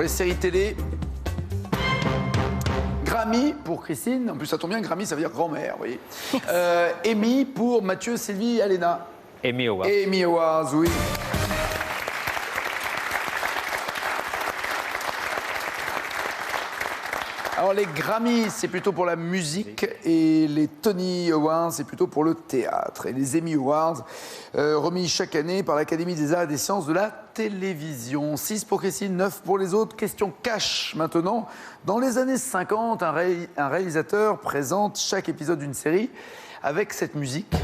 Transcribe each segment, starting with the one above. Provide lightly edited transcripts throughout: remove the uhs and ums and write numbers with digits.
pour les séries télé. Grammy pour Christine. En plus, ça tombe bien, Grammy, ça veut dire grand-mère, vous voyez. Emmy pour Mathieu, Sylvie, Alena. Emmy Awards. Emmy Awards, oui. Alors les Grammys, c'est plutôt pour la musique et les Tony Awards, c'est plutôt pour le théâtre. Et les Emmy Awards, remis chaque année par l'Académie des arts et des sciences de la télévision. 6 pour Christine, 9 pour les autres. Question cash maintenant. Dans les années 50, un réalisateur présente chaque épisode d'une série avec cette musique.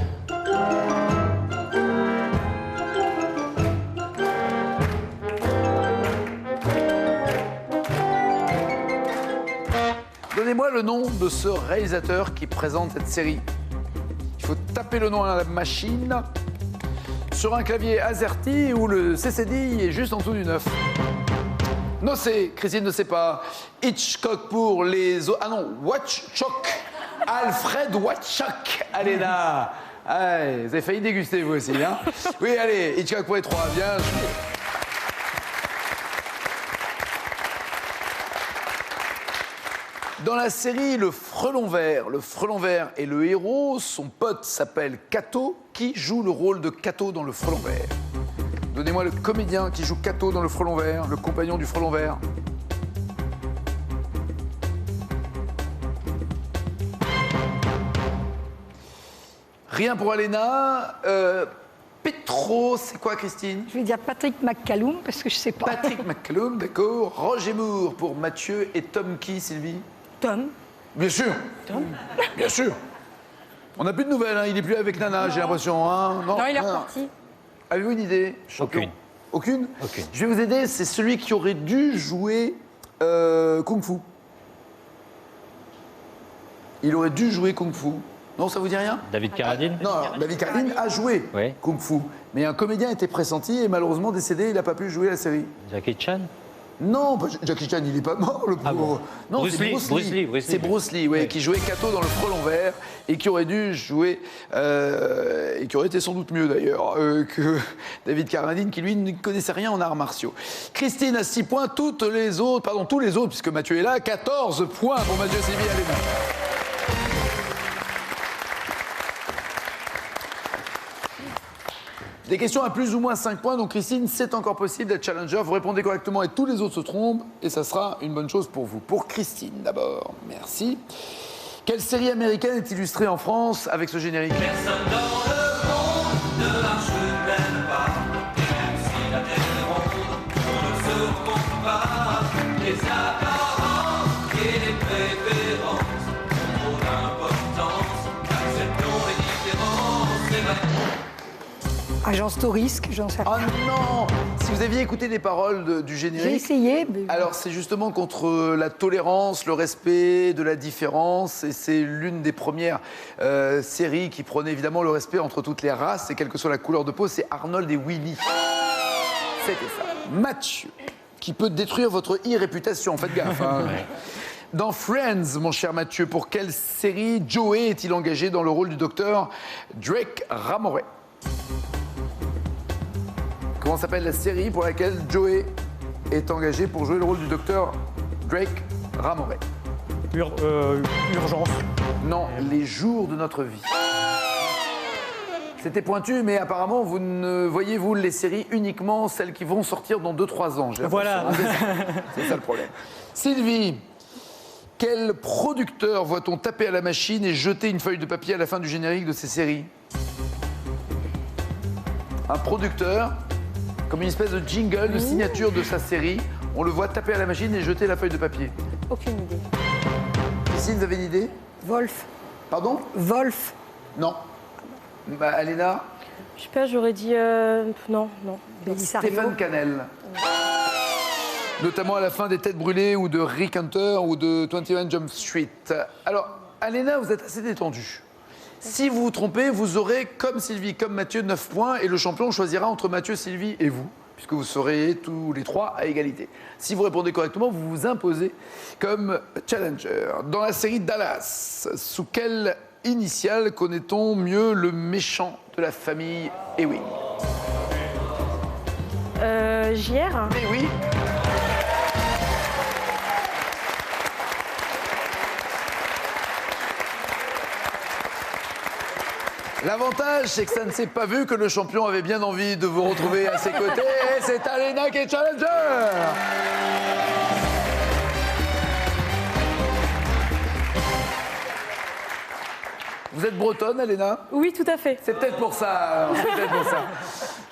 Donnez-moi le nom de ce réalisateur qui présente cette série. Il faut taper le nom à la machine sur un clavier AZERTY où le CCD est juste en dessous du 9. Nocé, Christine ne sait pas. Hitchcock pour les... Ah non, Watchcock. Alfred Watchcock. Allez là. Allez, vous avez failli déguster vous aussi, hein. Oui, allez, Hitchcock pour les 3. Bien joué. Dans la série Le Frelon Vert et le héros, son pote s'appelle Cato. Qui joue le rôle de Cato dans Le Frelon Vert? Donnez-moi le comédien qui joue Cato dans Le Frelon Vert, le compagnon du Frelon Vert. Rien pour Alena. Petro, c'est quoi Christine? Je vais dire Patrick McCallum parce que je sais pas. Patrick McCallum, d'accord. Roger Moore pour Mathieu et Tom qui, Sylvie? Tom. Bien sûr. Tom. Bien sûr. On n'a plus de nouvelles, hein. Il n'est plus avec Nana, j'ai l'impression. Hein. Non, il est reparti. Avez-vous une idée, champion? Aucune. Aucune. Je vais vous aider, c'est celui qui aurait dû jouer Kung Fu. Il aurait dû jouer Kung Fu. Non, ça vous dit rien? David Carradine? Non, alors, David Carradine a joué Kung Fu. Mais un comédien était pressenti et malheureusement décédé, il n'a pas pu jouer la série. Jackie Chan? Non, Jackie Chan, il n'est pas mort, le pauvre. Ah bon? Non, Bruce c'est Lee, Bruce Bruce Lee. Lee, Bruce C'est Lee. Bruce Lee, Oui. qui jouait Cato dans Le Frelon Vert et qui aurait dû jouer, et qui aurait été sans doute mieux d'ailleurs, que David Carradine, qui lui ne connaissait rien en arts martiaux. Christine a 6 points, tous les autres, puisque Mathieu est là, 14 points pour Mathieu, Sylvie, Alena. Des questions à plus ou moins 5 points, donc Christine, c'est encore possible d'être challenger. Vous répondez correctement et tous les autres se trompent, et ça sera une bonne chose pour vous. Pour Christine, d'abord, merci. Quelle série américaine est illustrée en France avec ce générique? Personne dans le monde ne marche même pas. Et même si la terre est ronde, on ne se trompe pas. Les apparences et les préférences ont trop d'importance. Acceptons les différences, c'est vrai. Agence Tourisque, j'en sais Oh rien. non! Si vous aviez écouté les paroles du générique... J'ai essayé, mais... Alors, c'est justement contre la tolérance, le respect de la différence, et c'est l'une des premières séries qui prenait évidemment le respect entre toutes les races, et quelle que soit la couleur de peau, c'est Arnold et Willy. C'était ça. Mathieu, qui peut détruire votre e-réputation, faites gaffe. Hein. Dans Friends, mon cher Mathieu, pour quelle série Joey est-il engagé dans le rôle du docteur Drake Ramoray? Comment s'appelle la série pour laquelle Joey est engagé pour jouer le rôle du docteur Drake Ramoray? Urgence. Non, Les jours de notre vie. C'était pointu, mais apparemment, vous ne voyez-vous les séries uniquement celles qui vont sortir dans 2-3 ans. Voilà. C'est ça le problème. Sylvie, quel producteur voit-on taper à la machine et jeter une feuille de papier à la fin du générique de ces séries? Un producteur, comme une espèce de jingle, de signature de sa série. On le voit taper à la machine et jeter la feuille de papier. Aucune idée. Christine, vous avez une idée? Wolf. Pardon? Wolf. Non. Bah, Alena? Je sais pas, j'aurais dit... Non. Belisario. Stéphane Canel. Notamment à la fin des Têtes brûlées ou de Rick Hunter ou de 21 Jump Street. Alors, Alena, vous êtes assez détendue. Si vous vous trompez, vous aurez, comme Sylvie, comme Mathieu, 9 points et le champion choisira entre Mathieu, Sylvie et vous, puisque vous serez tous les 3 à égalité. Si vous répondez correctement, vous vous imposez comme challenger. Dans la série Dallas, sous quelle initiale connaît-on mieux le méchant de la famille Ewing? JR. Eh oui. L'avantage, c'est que ça ne s'est pas vu que le champion avait bien envie de vous retrouver à ses côtés. Et c'est Alena qui est challenger. Vous êtes bretonne, Alena? Oui, tout à fait. C'est peut-être pour ça. Alors, c'est peut-être pour ça.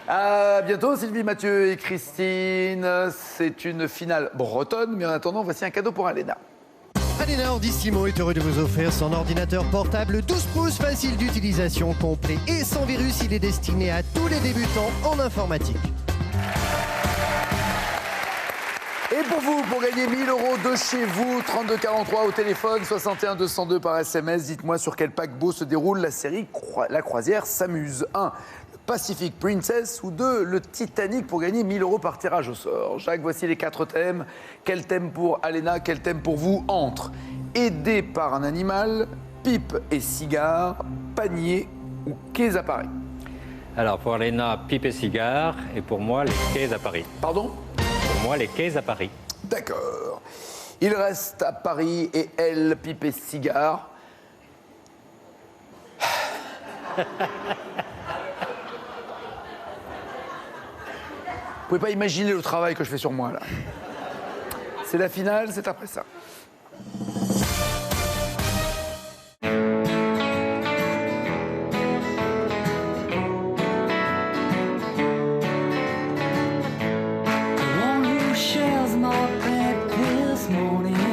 À bientôt, Sylvie, Mathieu et Christine. C'est une finale bretonne, mais en attendant, voici un cadeau pour Alena. Alena Ordissimo est heureux de vous offrir son ordinateur portable 12 pouces facile d'utilisation, complet et sans virus. Il est destiné à tous les débutants en informatique. Et pour vous, pour gagner 1000 € de chez vous, 3243 au téléphone, 61 202 par SMS, dites-moi sur quel paquebot se déroule la série La Croisière s'amuse. 1. Le Pacific Princess ou 2. Le Titanic pour gagner 1000 € par tirage au sort. Jacques, voici les 4 thèmes. Quel thème pour Alena, quel thème pour vous? Entre aidé par un animal, pipe et cigare, panier ou quais à Paris. Alors pour Alena, pipe et cigare, et pour moi, les quais à Paris. Pardon? Pour moi, les quais à Paris. D'accord. Il reste à Paris et elle, pipe et cigare. Vous pouvez pas imaginer le travail que je fais sur moi, là. C'est la finale, c'est après ça.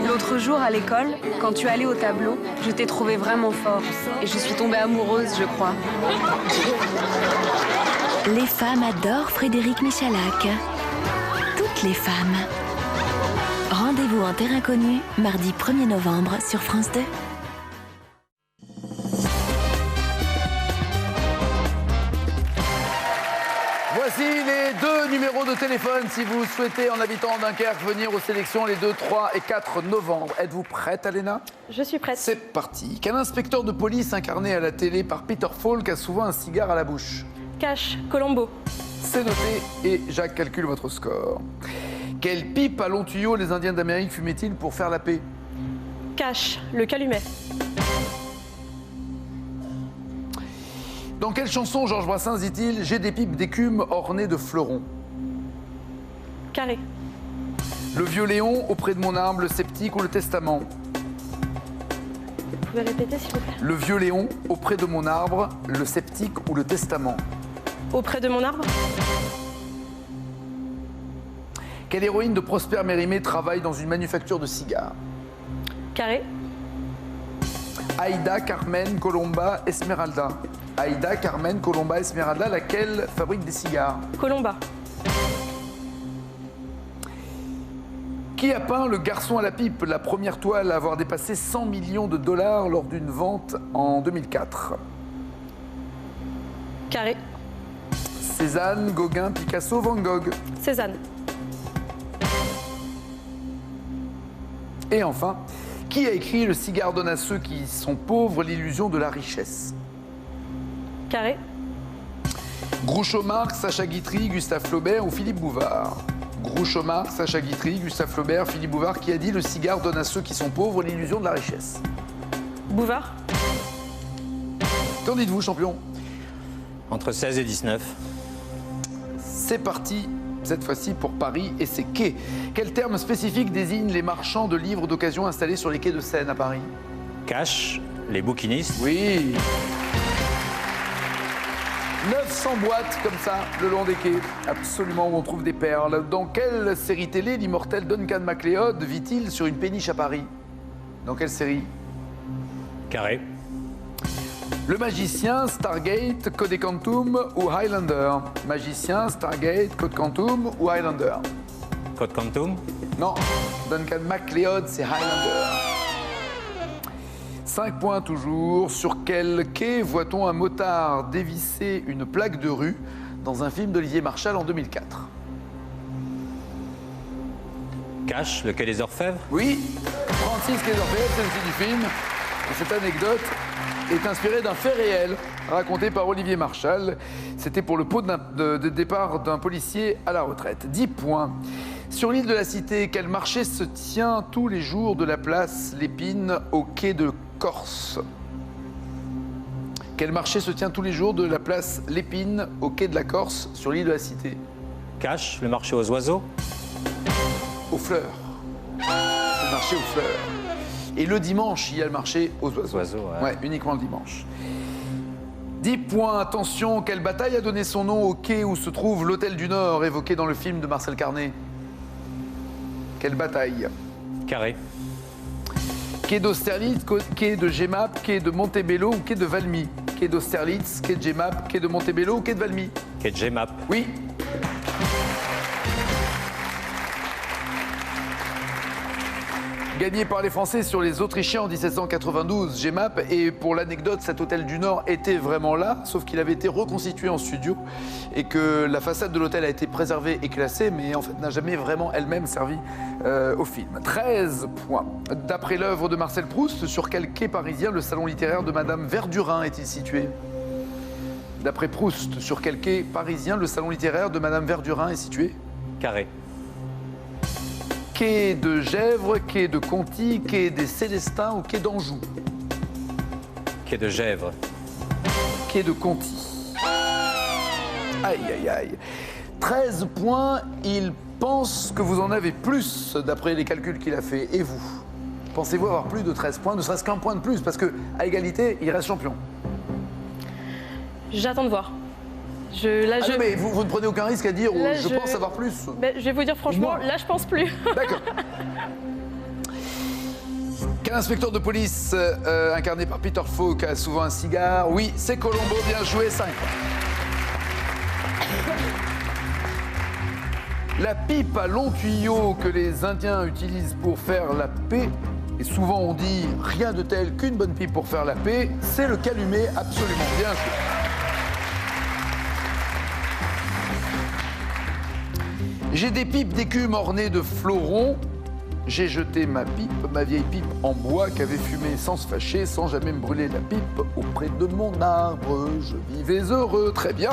L'autre jour à l'école, quand tu allais au tableau, je t'ai trouvé vraiment fort. Et je suis tombée amoureuse, je crois. Les femmes adorent Frédéric Michalak. Toutes les femmes. Rendez-vous en Terre Inconnue, mardi 1er novembre sur France 2. Voici les 2 numéros de téléphone si vous souhaitez, en habitant Dunkerque, venir aux sélections les 2, 3 et 4 novembre. Êtes-vous prête, Alena? Je suis prête. C'est parti. Quel inspecteur de police incarné à la télé par Peter Falk a souvent un cigare à la bouche? Cash, Colombo. C'est noté et Jacques calcule votre score. Quelle pipe à long tuyau les Indiens d'Amérique fumaient-ils pour faire la paix? Cash, le calumet. Dans quelle chanson Georges Brassens dit-il « J'ai des pipes d'écume ornées de fleurons » Carré. Le vieux Léon auprès de mon arbre, le sceptique ou le testament? Vous pouvez répéter, s'il vous plaît? Le vieux Léon auprès de mon arbre, le sceptique ou le testament? Auprès de mon arbre? Quelle héroïne de Prosper Mérimée travaille dans une manufacture de cigares? Carré. Aïda, Carmen, Colomba, Esmeralda. Aïda, Carmen, Colomba, Esmeralda, laquelle fabrique des cigares? Colomba. Qui a peint Le garçon à la pipe, la première toile à avoir dépassé 100 millions de dollars lors d'une vente en 2004? Carré. Cézanne, Gauguin, Picasso, Van Gogh. Cézanne. Et enfin, qui a écrit Le cigare donne à ceux qui sont pauvres l'illusion de la richesse? Carré. Groucho Marx, Sacha Guitry, Gustave Flaubert ou Philippe Bouvard? Groucho Marx, Sacha Guitry, Gustave Flaubert, Philippe Bouvard, qui a dit « Le cigare donne à ceux qui sont pauvres l'illusion de la richesse ». Bouvard. Qu'en dites-vous, champion? Entre 16 et 19. C'est parti, cette fois-ci pour Paris et ses quais. Quel terme spécifique désigne les marchands de livres d'occasion installés sur les quais de Seine à Paris? Cash, les bouquinistes. Oui. 900 boîtes comme ça, le long des quais, absolument, où on trouve des perles. Dans quelle série télé l'immortel Duncan MacLeod vit-il sur une péniche à Paris? Dans quelle série? Carré. Le magicien, Stargate, Code Quantum ou Highlander? Magicien, Stargate, Code Quantum ou Highlander? Code Quantum. Non, Duncan MacLeod, c'est Highlander. 5 points toujours. Sur quel quai voit-on un motard dévisser une plaque de rue dans un film d'Olivier Marchal en 2004? Cash, le quai des Orfèvres. Oui, 36 quai d'Orfèvres, c'est le titre du film. Et cette anecdote est inspirée d'un fait réel raconté par Olivier Marchal. C'était pour le pot de départ d'un policier à la retraite. 10 points. Sur l'île de la Cité, quel marché se tient tous les jours de la place Lépine au quai de Corse? Quel marché se tient tous les jours de la place Lépine au quai de la Corse sur l'île de la Cité? Cache, le marché aux oiseaux. Aux fleurs. C'est le marché aux fleurs. Et le dimanche, il y a le marché aux oiseaux. Oiseaux, ouais. Ouais, uniquement le dimanche. 10 points, attention, quelle bataille a donné son nom au quai où se trouve l'Hôtel du Nord, évoqué dans le film de Marcel Carné? Quelle bataille? Carré. Quai d'Austerlitz, quai de Gemap, quai de Montebello ou quai de Valmy? Quai d'Austerlitz, quai de Gemap, quai de Montebello ou quai de Valmy? Quai de Gemap. Oui. Gagné par les Français sur les Autrichiens en 1792, Gemap. Et pour l'anecdote, cet hôtel du Nord était vraiment là, sauf qu'il avait été reconstitué en studio et que la façade de l'hôtel a été préservée et classée, mais en fait n'a jamais vraiment elle-même servi au film. 13 points. D'après l'œuvre de Marcel Proust, sur quel quai parisien le salon littéraire de Madame Verdurin est-il situé? D'après Proust, sur quel quai parisien le salon littéraire de Madame Verdurin est situé? Carré. Quai de Gesvres, quai de Conti, quai des Célestins ou quai d'Anjou? Quai de Gesvres. Quai de Conti. Aïe, aïe, aïe. 13 points, il pense que vous en avez plus, d'après les calculs qu'il a fait. Et vous? Pensez-vous avoir plus de 13 points, ne serait-ce qu'un point de plus? Parce qu'à égalité, il reste champion. J'attends de voir. Non, mais vous ne prenez aucun risque à dire Là, je pense avoir plus. Ben, je vais vous dire franchement, là je pense plus. D'accord. Quel inspecteur de police incarné par Peter Falk a souvent un cigare? Oui, c'est Colombo, bien joué, 5 points. La pipe à long tuyau que les Indiens utilisent pour faire la paix, et souvent on dit rien de tel qu'une bonne pipe pour faire la paix, c'est le calumet, absolument, bien joué. J'ai des pipes d'écume ornées de fleurons. J'ai jeté ma pipe, ma vieille pipe en bois qu'avait fumé sans se fâcher, sans jamais me brûler la pipe auprès de mon arbre. Je vivais heureux, très bien.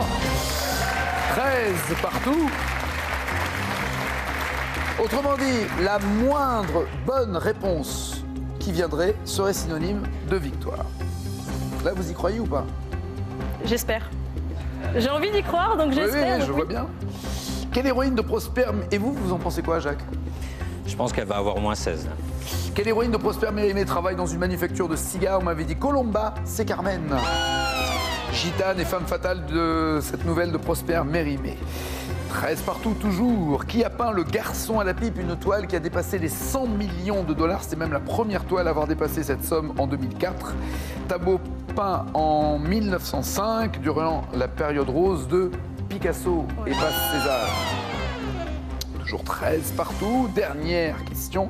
13 partout. Autrement dit, la moindre bonne réponse qui viendrait serait synonyme de victoire. Là, vous y croyez ou pas? J'espère. J'ai envie d'y croire, donc j'espère. Oui, je vois bien. Quelle héroïne de Prosper... Et vous en pensez quoi, Jacques? Je pense qu'elle va avoir au moins 16. Quelle héroïne de Prosper Mérimée travaille dans une manufacture de cigares? On m'avait dit Colomba, c'est Carmen. Gitane et femme fatale de cette nouvelle de Prosper Mérimée. 13 partout toujours. Qui a peint Le garçon à la pipe, une toile qui a dépassé les 100 millions de dollars? C'était même la première toile à avoir dépassé cette somme en 2004. Tableau peint en 1905 durant la période rose de Picasso et Passe César. Toujours 13 partout. Dernière question.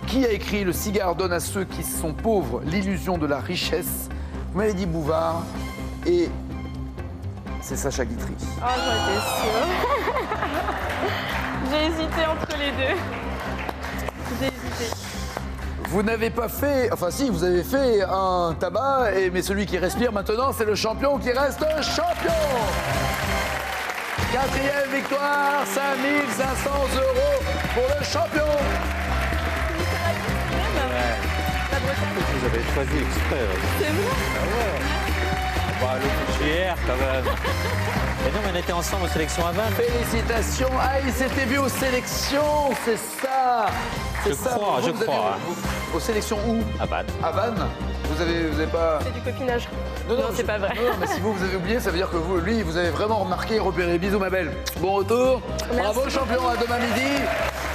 Qui a écrit Le cigare donne à ceux qui sont pauvres l'illusion de la richesse? Vous m'avez dit Bouvard et c'est Sacha Guitry. Ah, j'en étais sûre. J'ai hésité entre les deux. J'ai hésité. Vous n'avez pas fait... Enfin si, vous avez fait un tabac, mais celui qui respire maintenant, c'est le champion qui reste champion. 4e victoire, 5 500 € pour le champion. Vous avez choisi exprès. C'est vrai? Ah ouais. Bah, le coup hier, quand même. Mais non, mais on était ensemble aux sélections à Vannes. Félicitations. Ah, il s'était vu aux sélections, c'est ça. Je crois. Aux sélections où? À Vannes. À Vannes. Vous avez pas... C'est du copinage. Non, c'est pas vrai. Non, mais si vous avez oublié, ça veut dire que vous avez vraiment remarqué et repéré. Bisous, ma belle. Bon retour. Merci. Bravo, champion, à demain midi.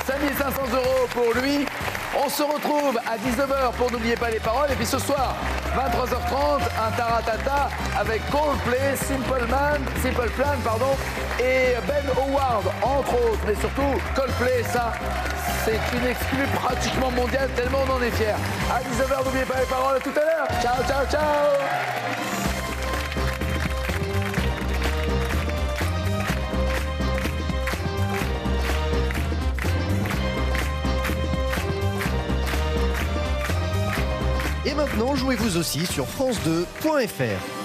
5 500 € pour lui. On se retrouve à 19h pour N'oubliez pas les paroles. Et puis ce soir, 23h30, un taratata avec Coldplay, Simple Plan, et Ben Howard, entre autres. Mais surtout, Coldplay, ça, c'est une exclue pratiquement mondiale, tellement on en est fiers. À 19h, N'oubliez pas les paroles. À tout à l'heure. Ciao, ciao, ciao. Et maintenant, jouez-vous aussi sur France2.fr.